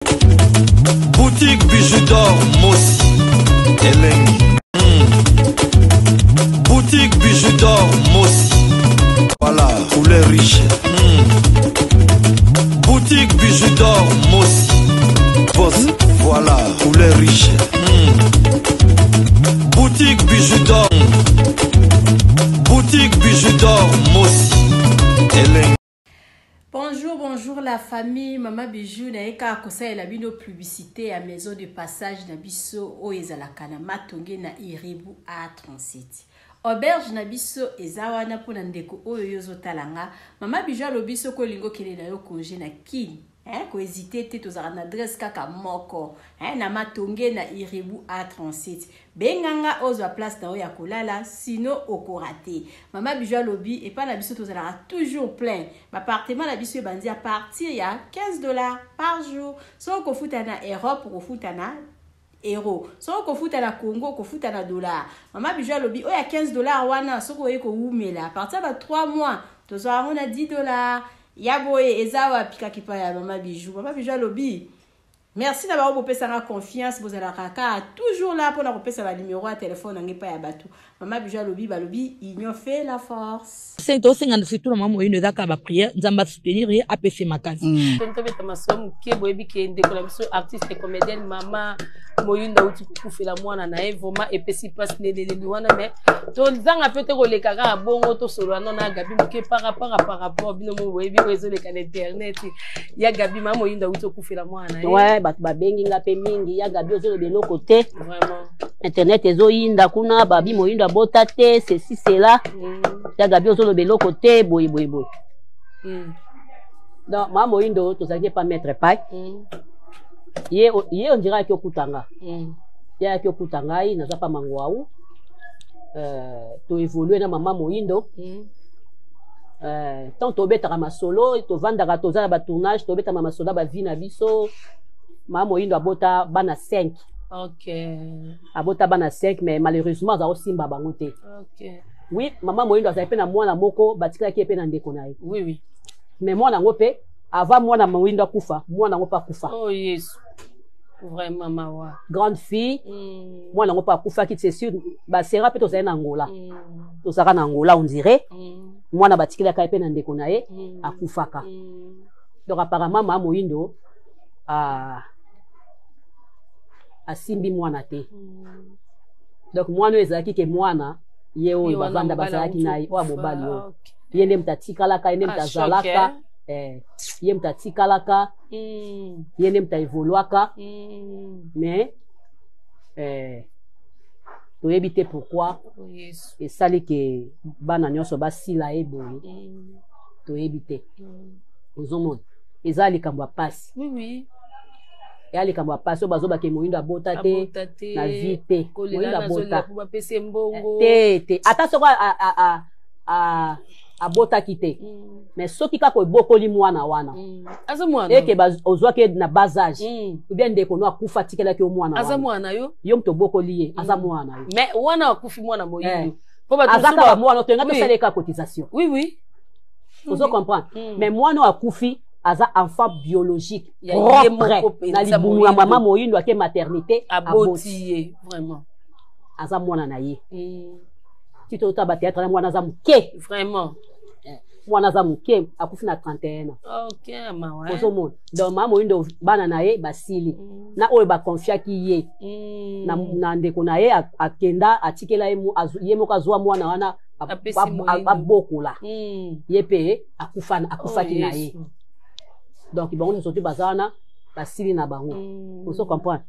Boutique Bijoux d'or Mossi Elengi. Boutique Bijoux d'or Mossi. Voilà, couleur riche. Boutique Bijoux d'or Mossi. Voilà, couleur riche. Boutique Bijoux d'or. Boutique Bijoux d'or Mossi Elengi. Bonjour la famille, Maman Bijou na eka kosa la bino publicité à maison de passage na biso o ezalaka na matonge na Iribu A37. Auberge na biso ezawana pona ndeko oyo yozotalanga. Maman Bijou alobiso ko lingo kele na yo congé na kini. Ko hésiter te tozara na adresse kaka moko. Na matonge na Iribu A37. Benganga ozwa place na ya kolala sino okorate. Maman Bijou alobi et pas la biso tozara toujours plein. L'appartement la biso bandi à partir ya $15 par jour. So ko futa na Europe ko futa na euro. So ko futa na Congo ko futa na dollar. Maman Bijou alobi o ya $15 wana so ko yeko umela à partir de 3 mois tozara on a $10. Yaboye ezawa pika kipa ya Maman Bijou. Maman Bijou alobi. Merci d'avoir vous payé sa confiance. Vous allez toujours là pour la repasser le numéro à téléphone. On n'est pas à bateau. Maman Bijou lobby, il a fait la force. C'est aussi un surtout maman une daka ba prière, nzamba soutenir et APC makazi. Artiste comédienne maman moyunda uti kufela mwana na evoma epesi passe neleleli wana mais to nzanga peut te koleka ka bongo to solo na Gabi muke par rapport bino mo webi wezo le kan internet ya Gabi maman moyunda uti kufela mwana ouais ba bengi nga pe mingi ya Gabi ozo le no côté vraiment internet ezo yinda kuna babi moyunda bota te ceci cela ya Gabi ozo le belo côté boy donc maman moyunda to zaki pas mettre paille Ye on dirait que Kutanga. Ya que Kutanga, il n'a pas mangouaou. To évoluer na maman Moindo. Tant to beta ma solo, to vanda gatoza ba tournage, to beta mama solo ba vina biso. Maman Moindo abota bana 5. OK. Abota bana 5 mais malheureusement za osimba bangote. OK. Oui, maman Moindo za pena mwana moko batika ki pena ndeko naye. Oui. Mais mwana ngope avant mwana Moindo kufa, mwana ngopa kufa. Oh yes. Vraiment mawa. Grande fille. Mwana ngopa kufa ki c'est sûr ba sera peut oza na Angola. To saka na Angola on dirait. Mwana batikila ka pe na ndeko naye akufaka. Donc apparemment maman Moindo asimbi mwana te. Donc mwana ezaki ke mwana yeo bavanda basaki naye wa mobali yo. Yende mtatikala ka yende mtazalaka. Ye mtatikalaka yene mta évoluaka mais to éviter pourquoi et ça les que bana nyonso basila eboye to éviter ozomona ezali kamwa passe oui ya li kamwa passe bazoba ke moyindo abota te na vite moyindo abota te attention abota kite mais soki kako bokoli mwana wana azamwana eke ozwa ke na basage ou bien ndeko no akufa tikela ke mwana wana azamwana yo mto bokoli ye azamwana yo mais wana akufi mwana moyindo po ba azaka mwana to ngata saleka cotisation oui ozo comprendre mais mwana akufi aza enfant biologique propre na libumu ya mama moyindo ake maternité aboti vraiment azamwana na ye Tito utaba théâtre mwana za muke vraiment mwana za muke akufi na 31 ans. OK mawa ozomona donc mama moyindo bana na ye basili na oyo ba confiaki ye na ndeko na ye akenda atikela ye moko azwa mwana wana abokola ye pe akufaki na ye donc bango surtout bazana basili na bango oso comprendre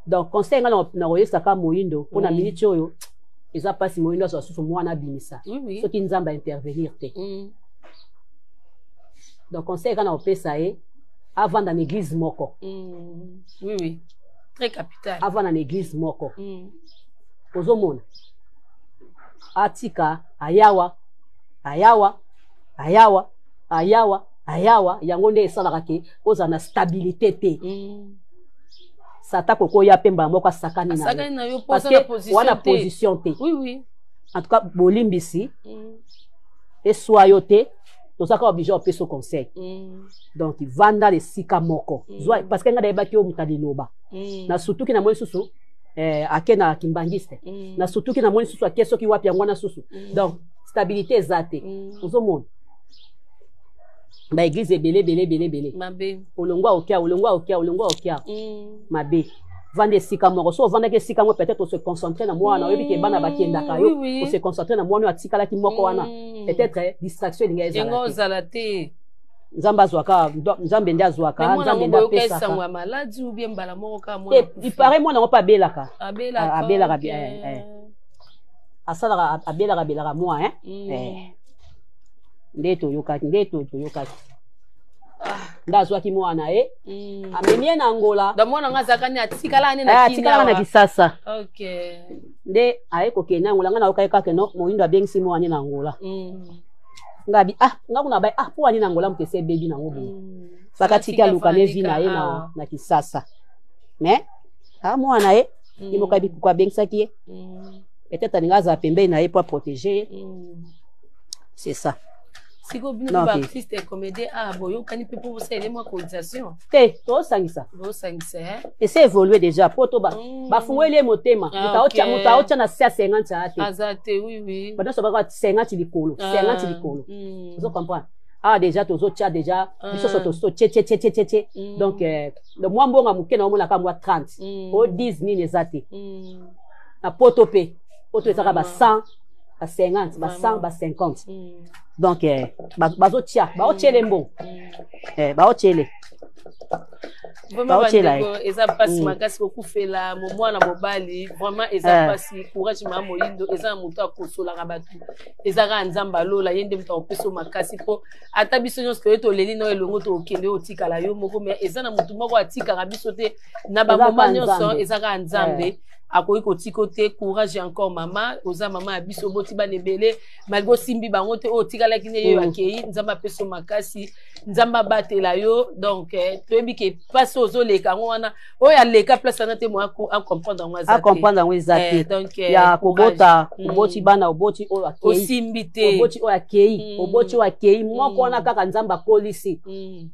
donc conseil nga na royesa ka moyindo pona minute oyo eza pasi moyindo so susu mwana bimisa soki nzamba intervenir te donc conseil kana opesa ye avant dans l'église moko oui très capital avant dans l'église moko ozomona atika ayawa yango nde esalaka ke oza na stabilité te sata koko ya pemba moko sakani na yo parce que wana position te oui en tout cas bolimbisi et soyoté tozaka obligé opesa conseil donc vanda le sika moko parce que nga dayebaki yo moto aliloba na surtout ki na moni susu ake na kimbangiste na surtout ki na moni susu ake soki wapi yango wana susu donc stabilité eza te ozomona baeglise ebele olongwa okia mabe vanda esika moko so ovandaki esika moko peut-être ose concentre na mwana oyebi ke bana bakendaka yo ose concentre na mwana oyo atikalaki moko wana peut-être distraction elinga ezala te nzambe azwaka nzambe nde azwaka nzambe nde apesaka maladi ou bien mbala moko ka mwana ipare mwana ngo mpe abelaka bien asalaka abelaka mwa nde toyokaki nde azwaki mwana ye amemi ye na Angola atikala na Kisasa nde aye kokende na Angola nga nayokai kaka no moyindo abengisi mwana na Angola ngabi nga kuna bai po ani na Angola mutese bebi nango bo sakatika luka nevi na ye na Kisasa mais mwana ye imokabi kwa bengisaki ye peut-être alinga za pembe na ye pour protéger c'est ça. Si vous avez un artiste et comédien, vous avez une cotisation. Et c'est évolué déjà. Pour tout, vous avez un thème. Vous avez un 50 ans. Oui. Pendant ce temps, 50 likolo. Vous comprenez? Déjà, tu as déjà. Donc, le moins bon à mouké, on a 30. Au 10 000 exact. Na potopé. Potopé, ça va 100. Ba 50, ba 100, ba 50. Donc, bazotia lembo. Baotiele. Vraiment, eza pasi makasi kokufela mwana mobali, vraiment eza pasi courage ma moyindo, eza mutu akosola rabatu. Eza ka nzamba lola yende mutu opeso makasi po ata biso nyonso to leli no elongo to okende otikala yo moko mais eza na mutu moko atika biso te na ba moment nyonso eza ka nzambe. Akoki kotiko te courage encore mama oza mama abiso boti banebele malgo simbi bango te otikala kine yo akei nzamba peso makasi nzamba batela yo donc toyebi ke passe ozo leka ngwana oya leka place na te mo a comprendre ngo ezate donc ya kobota oboti bana oboti o akei osimbi te oboti o akei oboti o akei moko wana kaka nzamba polisi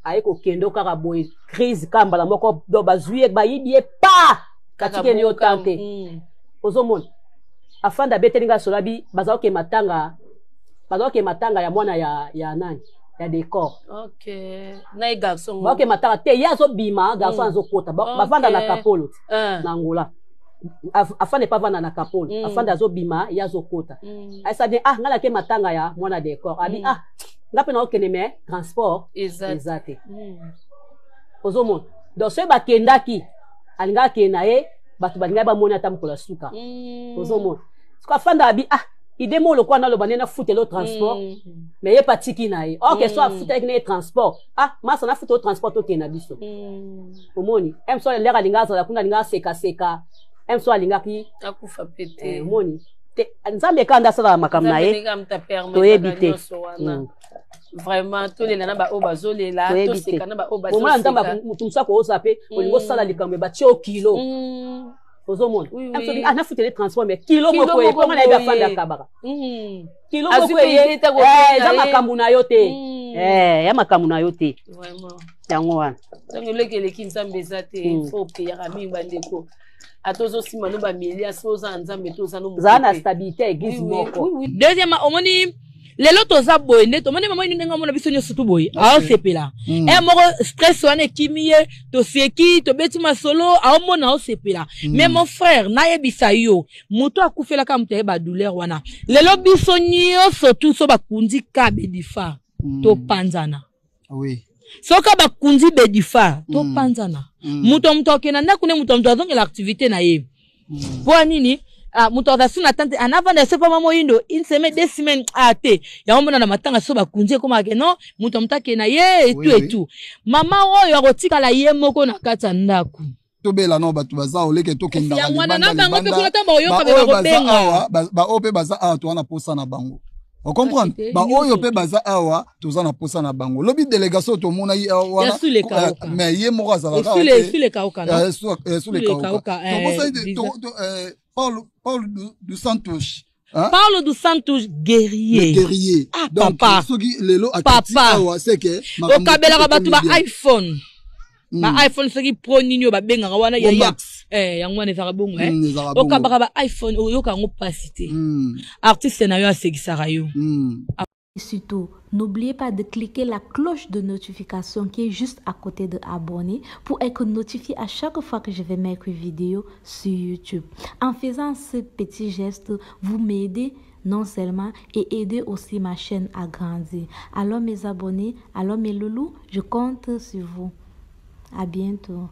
ayeko kendo kaka boy crise kambala moko do bazuye bayibie pa katike ni otante ozomona afanda betelinga solabi bazaoke matanga ya mwana ya nani ya décor na garçon baoke matanga te yazo bima garçon azokota bavanda na kapolo na Angola afanda pa vanda na kapolo afanda azobima yazokota aisa bien ngala ke matanga ya mwana décor abi ngape na okene me transport exact ozomona donc ce bakendaki alinga kena ye batu balinga ba mona tamkola suka ozomona siko afanda abi idemo lokwa na lo banena futelo transport mais ye patiki na ye so afuta ekene transport masa na futo transport to kena biso omoni emso lera linga za kuna linga seka emso alinga ki akufa pete omoni te nzambe kanda sala makam na ye to ebite vraiment tous les nana ba obazolela to sekana ba obazolela omona nzamba mutu musako osape olingo sala likambe ba tio kilo ozomona na futele transport mais kilo moko e ponga na eba fanda kabaka kilo moko e za makambu na yo te ya makambu na yo te vraiment yango wana donc lekele kinzambe ezate faut que ya kami bandeko atozo sima no ba milia soza nzambe toza no za na stabilité église moko deuxième omoni lelo toza boye nde tomoni mama ino ndenga mona biso nyonso tu boye aosepela moko stress wana ekimiye toseki tobeti masolo aomona aosepela mais mon frère nayebisa yo moto akufelaka moto ayeba douleur wana lelo biso nyonso tu so bakundi ka bedifa topanzana soka bakundi bedifa topanzana moto akena ndakune moto azongela activité na ye po nini mutu azasuna tante anavanda sepa mama yindo une semaine 2 semaines te ya omona na matanga so bakunzi koma ke no mutu mutake na ye et tout mama oyo akotikala ye moko na kati ya ndaku tobela no batu baza oleke tokenda ya mwana na bango pe kuna tamba oyoka be bakobenga ba ope baza to wana posa na bango on comprendre ba oyo pe baza awa toza na posa na bango lobi délégation to mona wana mais ye moko azala sous les kauka sous les kauka Paul dos Santos Parle du Santos guerrier. Guerrier. Ah, donc, papa. Papa. C'est que. Au Kabela Batu ba iPhone. Ba iPhone c'est qui pro nino ba benga wana ya ya. Yango ne zara bongo Au Kabela ba iPhone yo ka ngo pasité. Artiste na yo asekisaka yo. Et surtout, n'oubliez pas de cliquer la cloche de notification qui est juste à côté de abonner pour être notifié à chaque fois que je vais mettre une vidéo sur YouTube. En faisant ce petit geste, vous m'aidez non seulement et aider aussi ma chaîne à grandir. Alors mes abonnés, alors mes loulous, je compte sur vous. À bientôt.